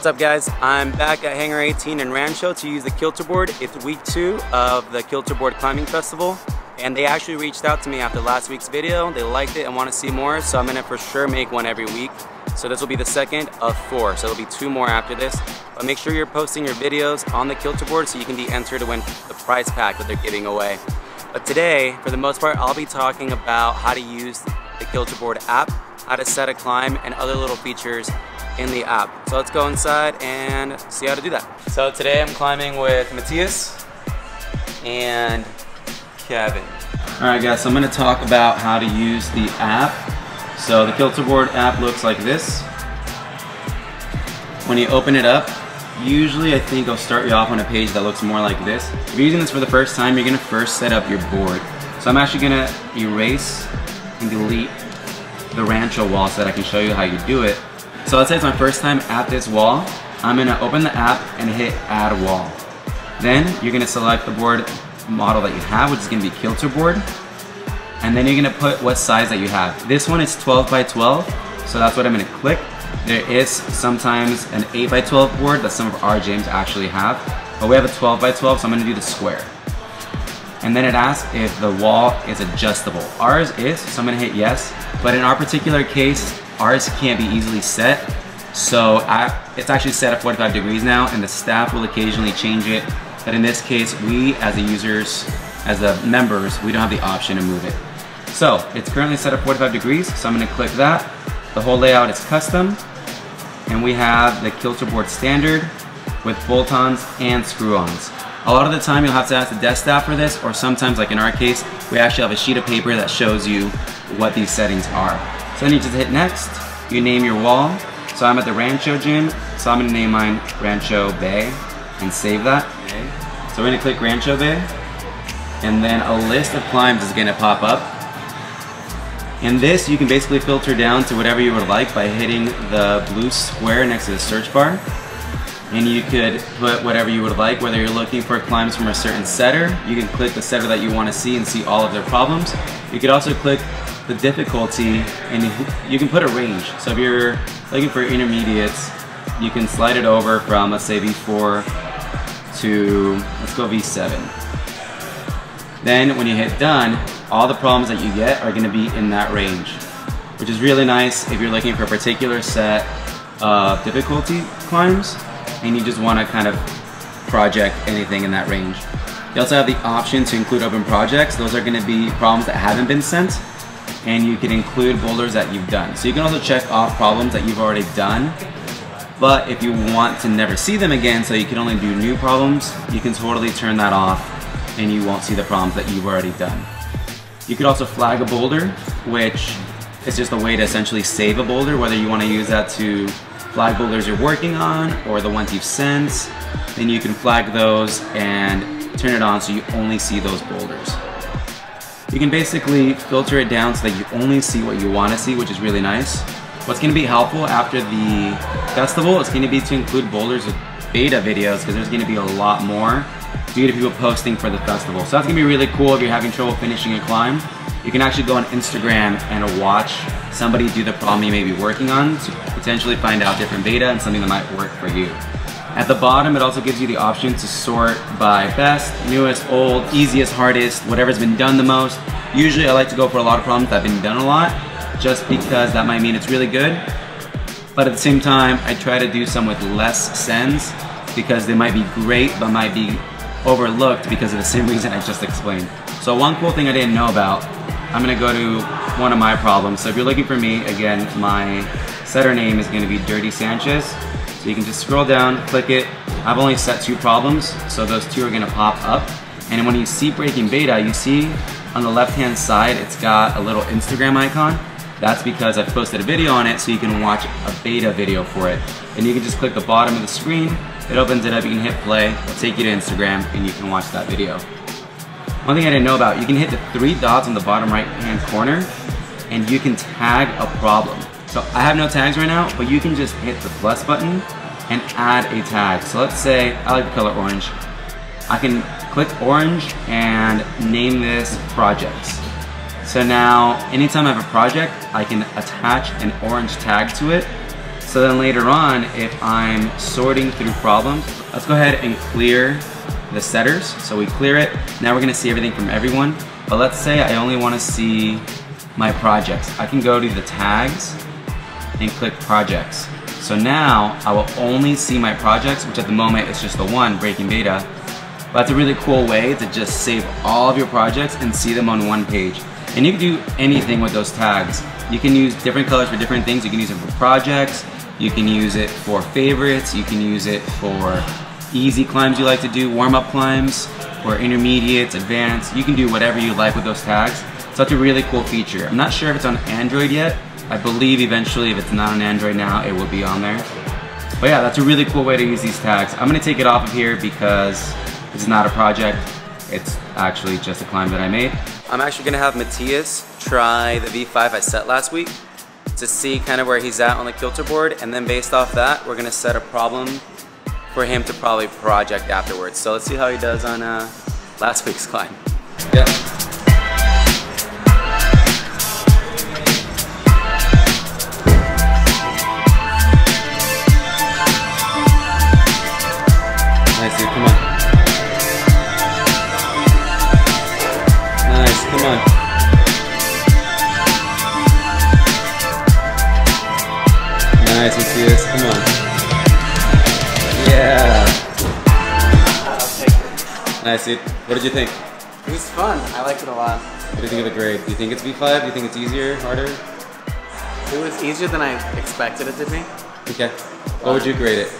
What's up guys, I'm back at Hangar 18 in Rancho to use the Kilter Board. It's week 2 of the Kilter Board Climbing Festival, and they actually reached out to me after last week's video. They liked it and want to see more, so I'm going to for sure make one every week. So this will be the second of 4, so there'll be 2 more after this. But make sure you're posting your videos on the Kilter Board so you can be entered to win the prize pack that they're giving away. But today, for the most part, I'll be talking about how to use the Kilter Board app, how to set a climb, and other little features in the app. So let's go inside and see how to do that. So today I'm climbing with Matthias and Kevin. Alright guys, so I'm going to talk about how to use the app. So the Kilter Board app looks like this. When you open it up, usually I think I'll start you off on a page that looks more like this. If you're using this for the first time, you're going to first set up your board. So I'm actually going to erase and delete the Rancho wall so that I can show you how you do it. So let's say it's my first time at this wall. I'm going to open the app and hit add wall. Then you're going to select the board model that you have, which is going to be Kilter Board. And then you're going to put what size that you have. This one is 12 by 12, so that's what I'm going to click. There is sometimes an 8 by 12 board that some of our gyms actually have, but we have a 12 by 12, so I'm going to do the square. And then it asks if the wall is adjustable. Ours is, so I'm going to hit yes, but in our particular case, ours can't be easily set. So it's actually set at 45 degrees now, and the staff will occasionally change it. But in this case, we as the users, as the members, we don't have the option to move it. So it's currently set at 45 degrees, so I'm going to click that. The whole layout is custom, and we have the Kilter Board standard with bolt-ons and screw-ons. A lot of the time you'll have to ask the desk staff for this, or sometimes, like in our case, we actually have a sheet of paper that shows you what these settings are. So then you just hit next, you name your wall. So I'm at the Rancho gym, so I'm going to name mine Rancho Bay and save that. Okay. So we're going to click Rancho Bay, and then a list of climbs is going to pop up. And this you can basically filter down to whatever you would like by hitting the blue square next to the search bar. And you could put whatever you would like, whether you're looking for climbs from a certain setter, you can click the setter that you want to see and see all of their problems. You could also click the difficulty and you can put a range. So if you're looking for intermediates, you can slide it over from, let's say, V4 to, let's go V7. Then when you hit done, all the problems that you get are going to be in that range, which is really nice if you're looking for a particular set of difficulty climbs and you just want to kind of project anything in that range. You also have the option to include open projects. Those are going to be problems that haven't been sent, and you can include boulders that you've done. So you can also check off problems that you've already done, but if you want to never see them again, so you can only do new problems, you can totally turn that off and you won't see the problems that you've already done. You could also flag a boulder, which is just a way to essentially save a boulder, whether you want to use that to flag boulders you're working on or the ones you've sent. Then you can flag those and turn it on so you only see those boulders. You can basically filter it down so that you only see what you want to see, which is really nice. What's going to be helpful after the festival is going to be to include boulders with beta videos, because there's going to be a lot more due to people posting for the festival. So that's going to be really cool if you're having trouble finishing a climb. You can actually go on Instagram and watch somebody do the problem you may be working on to potentially find out different beta and something that might work for you. At the bottom, it also gives you the option to sort by best, newest, old, easiest, hardest, whatever's been done the most. Usually I like to go for a lot of problems that have been done a lot, just because that might mean it's really good. But at the same time, I try to do some with less sends, because they might be great but might be overlooked because of the same reason I just explained. So one cool thing I didn't know about, I'm going to go to one of my problems. So if you're looking for me, again, my setter name is going to be Dirty Sanchez. So you can just scroll down, click it. I've only set 2 problems, so those 2 are going to pop up. And when you see Breaking Beta, you see on the left-hand side, it's got a little Instagram icon. That's because I've posted a video on it, so you can watch a beta video for it. And you can just click the bottom of the screen, it opens it up, you can hit play, it'll take you to Instagram, and you can watch that video. One thing I didn't know about, you can hit the 3 dots on the bottom right-hand corner, and you can tag a problem. So I have no tags right now, but you can just hit the plus button and add a tag. So let's say I like the color orange. I can click orange and name this projects. So now, anytime I have a project, I can attach an orange tag to it So then later on, if I'm sorting through problems, let's go ahead and clear the setters. So we clear it. Now we're gonna see everything from everyone. But let's say I only wanna see my projects. I can go to the tags and click projects. So now I will only see my projects, which at the moment is just the one, Breaking Beta. But that's a really cool way to just save all of your projects and see them on one page. And you can do anything with those tags. You can use different colors for different things. You can use it for projects, you can use it for favorites, you can use it for easy climbs you like to do, warm-up climbs, or intermediates, advanced. You can do whatever you like with those tags. So that's a really cool feature. I'm not sure if it's on Android yet. I believe eventually, if it's not on Android now, it will be on there. But yeah, that's a really cool way to use these tags. I'm gonna take it off of here because it's not a project. It's actually just a climb that I made. I'm actually gonna have Matthias try the V5 I set last week to see kind of where he's at on the Kilter board, and then based off that, we're gonna set a problem for him to probably project afterwards. So let's see how he does on last week's climb. Yeah. Nice, dude, come on. Nice, come on. Nice, Matthias, come on. Yeah. Nice, dude. What did you think? It was fun. I liked it a lot. What do you think of the grade? Do you think it's V5? Do you think it's easier, harder? It was easier than I expected it to be. Okay. What would you grade it?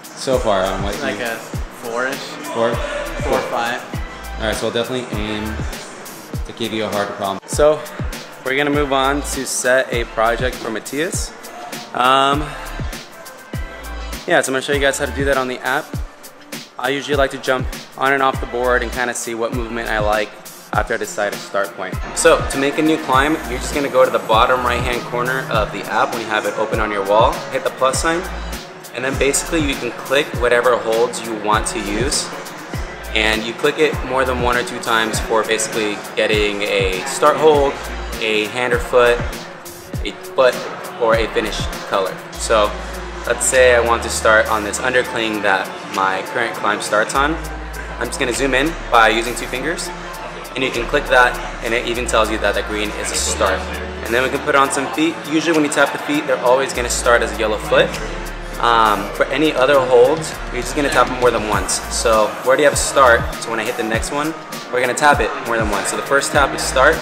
So far on what like a 4-ish. 4? 4 or 5. Alright, so I'll definitely aim to give you a harder problem. So, we're gonna move on to set a project for Matthias. Yeah, so I'm gonna show you guys how to do that on the app. I usually like to jump on and off the board and kind of see what movement I like after I decide a start point. So to make a new climb, you're just gonna go to the bottom right hand corner of the app when you have it open on your wall, hit the plus sign, and then basically you can click whatever holds you want to use. And you click it more than 1 or 2 times for basically getting a start hold, a hand or foot, a foot, or a finish color. So let's say I want to start on this undercling that my current climb starts on. I'm just gonna zoom in by using 2 fingers, and you can click that, and it even tells you that the green is a start. And then we can put on some feet. Usually when you tap the feet, they're always gonna start as a yellow foot. For any other holds, you're just gonna tap it more than once. So we already have a start, so when I hit the next one, we're gonna tap it more than once. So the first tap is start,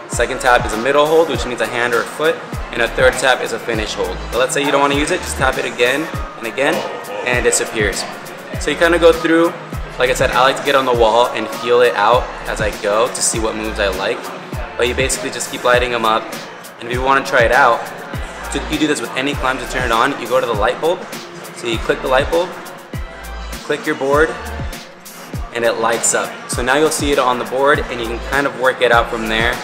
second tap is a middle hold, which means a hand or a foot, and a third tap is a finish hold. But let's say you don't wanna use it, just tap it again and again, and it disappears. So you kinda go through, like I said, I like to get on the wall and feel it out as I go to see what moves I like. But you basically just keep lighting them up, and if you wanna try it out, you do this with any climb to turn it on. You go to the light bulb, so you click the light bulb, click your board, and it lights up. So now you'll see it on the board, and you can kind of work it out from there.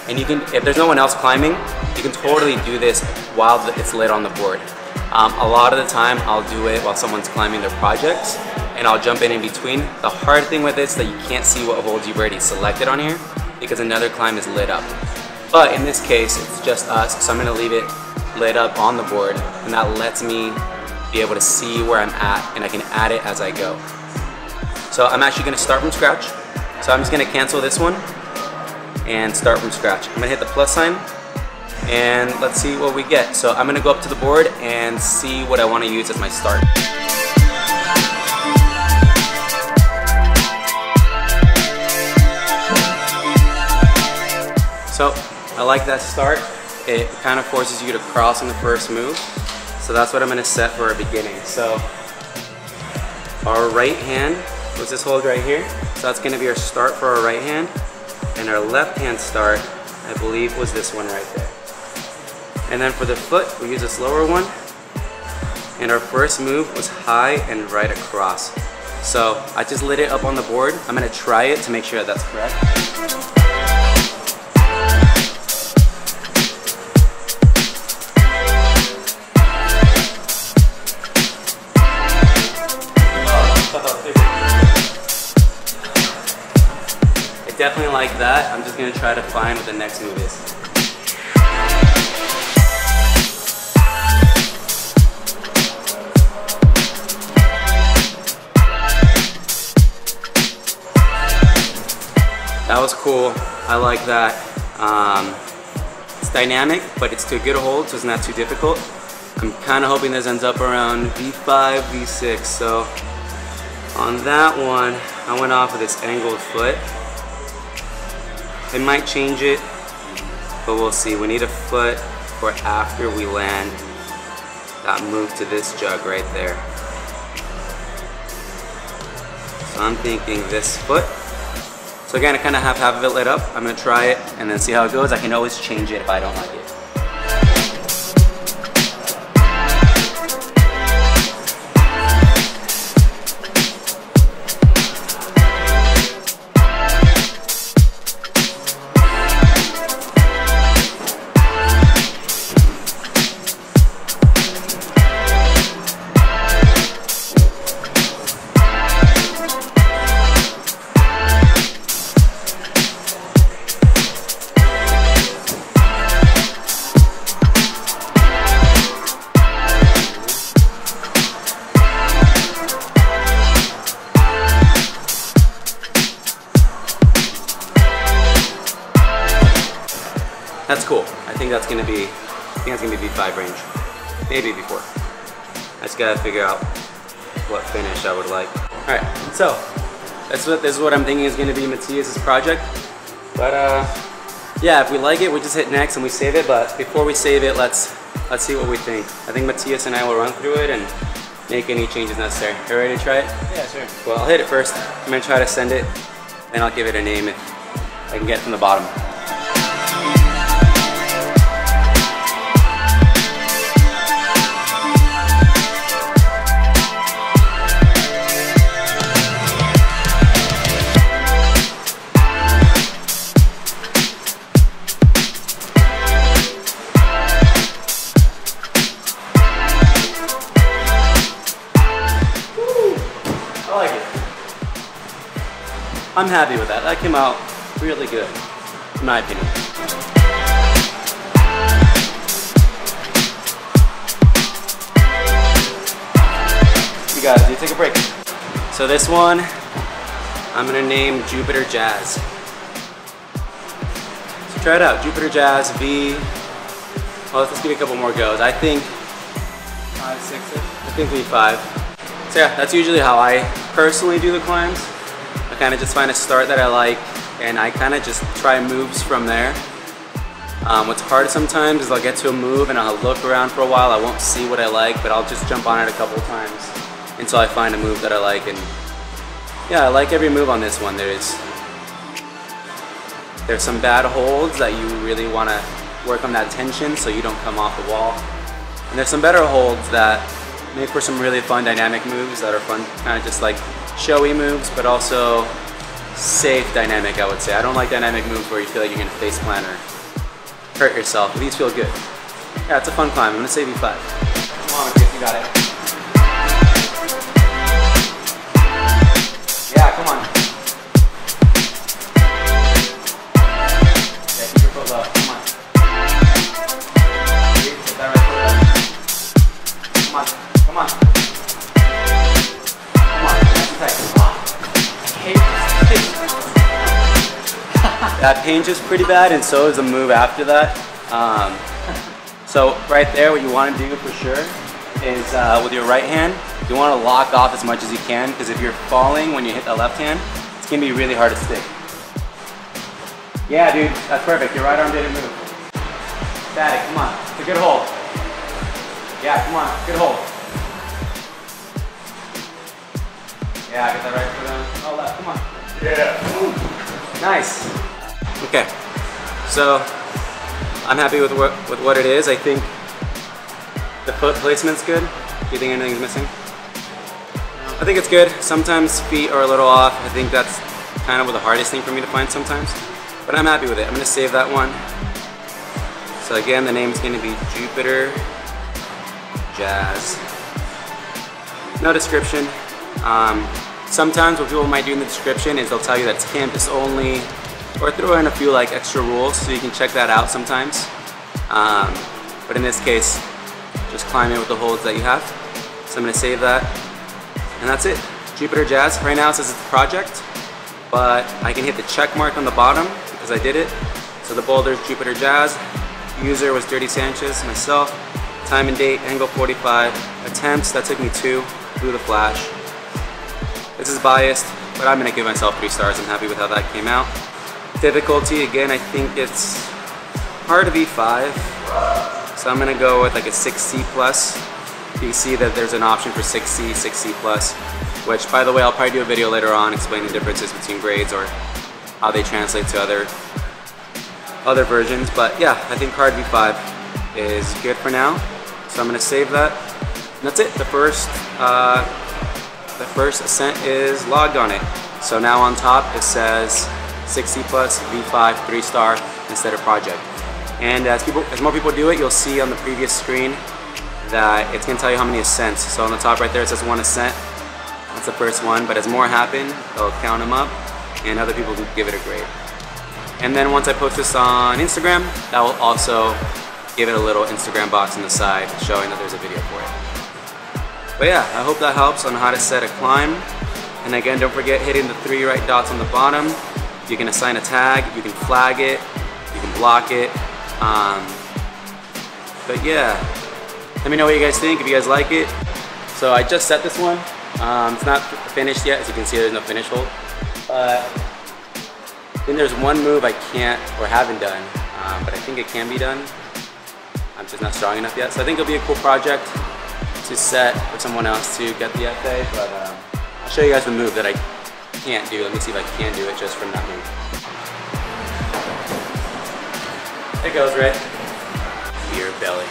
And you can, if there's no one else climbing, you can totally do this while it's lit on the board. A lot of the time, I'll do it while someone's climbing their projects, and I'll jump in between. The hard thing with this is that you can't see what holds you've already selected on here because another climb is lit up. But in this case, it's just us, so I'm gonna leave it lit up on the board, and that lets me be able to see where I'm at, and I can add it as I go. So I'm actually gonna start from scratch. So I'm just gonna cancel this one and start from scratch. I'm gonna hit the plus sign, and let's see what we get. So I'm gonna go up to the board and see what I wanna use as my start. So I like that start. It kind of forces you to cross on the first move. So that's what I'm gonna set for our beginning. So our right hand was this hold right here. So that's gonna be our start for our right hand. And our left hand start, I believe, was this one right there. And then for the foot, we use this lower one. And our first move was high and right across. So I just lit it up on the board. I'm gonna try it to make sure that that's correct. Definitely like that. I'm just gonna try to find what the next move is. I like that it's dynamic, but it's to a good hold, so it's not too difficult. I'm kind of hoping this ends up around V5, V6. So on that one, I went off with this angled foot. It might change it, but we'll see. We need a foot for after we land that move to this jug right there. So I'm thinking this foot. So again, I kind of have half of it lit up. I'm gonna try it and then see how it goes. I can always change it if I don't like it. That's cool. I think that's gonna be V5 range, maybe V4. I just gotta figure out what finish I would like. All right, so this is what I'm thinking is gonna be Matthias's project. But yeah, if we like it, we just hit next and we save it. But before we save it, let's see what we think. I think Matthias and I will run through it and make any changes necessary. You ready to try it? Yeah, sure. Well, I'll hit it first. I'm gonna try to send it, then I'll give it a name if I can get it from the bottom. I'm happy with that. That came out really good, in my opinion. You guys, you take a break. So this one, I'm gonna name Jupiter Jazz. So try it out, Jupiter Jazz V. Well, let's give it a couple more goes. I think 5, 6. I think V5. So yeah, that's usually how I personally do the climbs. I kind of just find a start that I like, and I kind of just try moves from there. What's hard sometimes is I'll get to a move and I'll look around for a while. I won't see what I like, but I'll just jump on it a couple times until I find a move that I like. And yeah, I like every move on this one. There's some bad holds that you really want to work on that tension so you don't come off the wall. And there's some better holds that make for some really fun dynamic moves that are fun, kind of just like showy moves, but also safe dynamic, I would say. I don't like dynamic moves where you feel like you're gonna face plant or hurt yourself, but these feel good. Yeah, it's a fun climb. I'm gonna say V5. Come on, Matthias, you got it. Yeah, come on. Yeah, keep your foot low. Come on. Get that right foot up. Come on. Come on. Come on. Nice and tight. That hinge is pretty bad, and so is the move after that. So right there, what you want to do for sure is with your right hand, you want to lock off as much as you can, because if you're falling when you hit the left hand, it's going to be really hard to stick. Yeah, dude, that's perfect. Your right arm didn't move. Static, come on. It's a good hold. Yeah, come on. Good hold. Yeah, get that right foot on. Oh, left, come on. Yeah. Ooh. Nice. Okay, so I'm happy with what it is. I think the foot placement's good. Do you think anything's missing? I think it's good. Sometimes feet are a little off. I think that's kind of the hardest thing for me to find sometimes. But I'm happy with it. I'm gonna save that one. So again, the name's gonna be Jupiter Jazz. No description. Sometimes what people might do in the description is they'll tell you that it's campus only, or throw in a few like extra rules so you can check that out sometimes. But in this case, just climb in with the holds that you have. So I'm gonna save that, and that's it. Jupiter Jazz. Right now it says it's a project, but I can hit the check mark on the bottom because as I did it. So the boulder's Jupiter Jazz. User was Dirty Sanchez, myself. Time and date, angle 45. Attempts, that took me 2. Blew the flash. This is biased, but I'm gonna give myself 3 stars. I'm happy with how that came out. Difficulty, again, I think it's hard to beat 5. So I'm gonna go with like a 6C plus. You can see that there's an option for 6C, 6C plus, which, by the way, I'll probably do a video later on explaining the differences between grades or how they translate to other versions. But yeah, I think hard V5 is good for now. So I'm gonna save that. And that's it. The first ascent is logged on it. So now on top it says 6C plus V5 3-star instead of project. And as more people do it, you'll see on the previous screen that it's gonna tell you how many ascents. So on the top right there it says 1 ascent. That's the first one, but as more happen, they'll count them up and other people can give it a grade. And then once I post this on Instagram, that will also give it a little Instagram box on the side showing that there's a video for it. But yeah, I hope that helps on how to set a climb. And again, don't forget hitting the 3 right dots on the bottom. You can assign a tag, you can flag it, you can block it. But yeah, let me know what you guys think, if you guys like it. So I just set this one. It's not finished yet, as you can see there's no finish hold. But I think there's one move I can't or haven't done, but I think it can be done. I'm just not strong enough yet. So I think it'll be a cool project to set for someone else to get the FA, but I'll show you guys the move that I can't do. Let me see if I can do it just from that move. There it goes, right? Beer belly.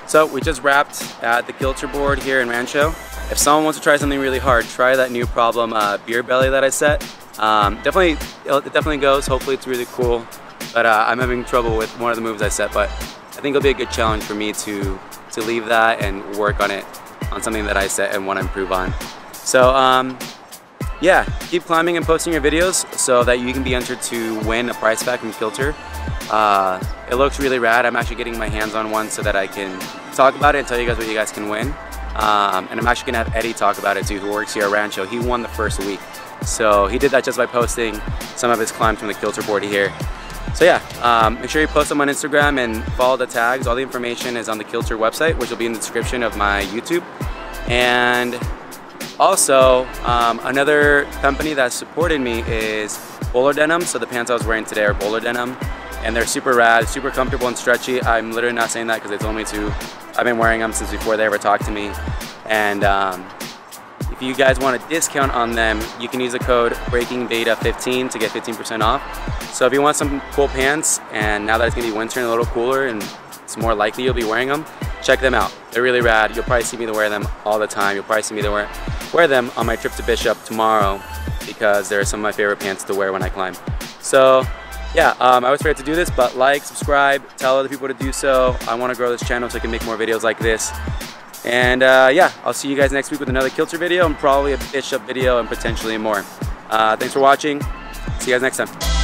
So we just wrapped at the Kilter Board here in Rancho. If someone wants to try something really hard, try that new problem beer belly that I set. It definitely goes. Hopefully it's really cool. But I'm having trouble with one of the moves I set. But I think it'll be a good challenge for me to leave that and work on it on something that I set and want to improve on. So yeah, keep climbing and posting your videos so that you can be entered to win a prize pack from Kilter. It looks really rad. I'm actually getting my hands on one so that I can talk about it and tell you guys what you guys can win. And I'm actually gonna have Eddie talk about it too, who works here at Rancho. He won the first week. So he did that just by posting some of his climbs from the Kilter board here. So yeah, make sure you post them on Instagram and follow the tags. All the information is on the Kilter website, which will be in the description of my YouTube. And also, another company that supported me is Bowler Denim. So the pants I was wearing today are Bowler Denim. And they're super rad, super comfortable and stretchy. I'm literally not saying that because they told me to. I've been wearing them since before they ever talked to me. And if you guys want a discount on them, you can use the code BreakingBeta15 to get 15% off. So if you want some cool pants, and now that it's gonna be winter and a little cooler and it's more likely you'll be wearing them, check them out. They're really rad. You'll probably see me wear them all the time. You'll probably see me wear them on my trip to Bishop tomorrow because they're some of my favorite pants to wear when I climb. So yeah, I always forget to do this, but like, subscribe, tell other people to do so. I want to grow this channel so I can make more videos like this. And yeah, I'll see you guys next week with another Kilter video and probably a Bishop video and potentially more. Thanks for watching. See you guys next time.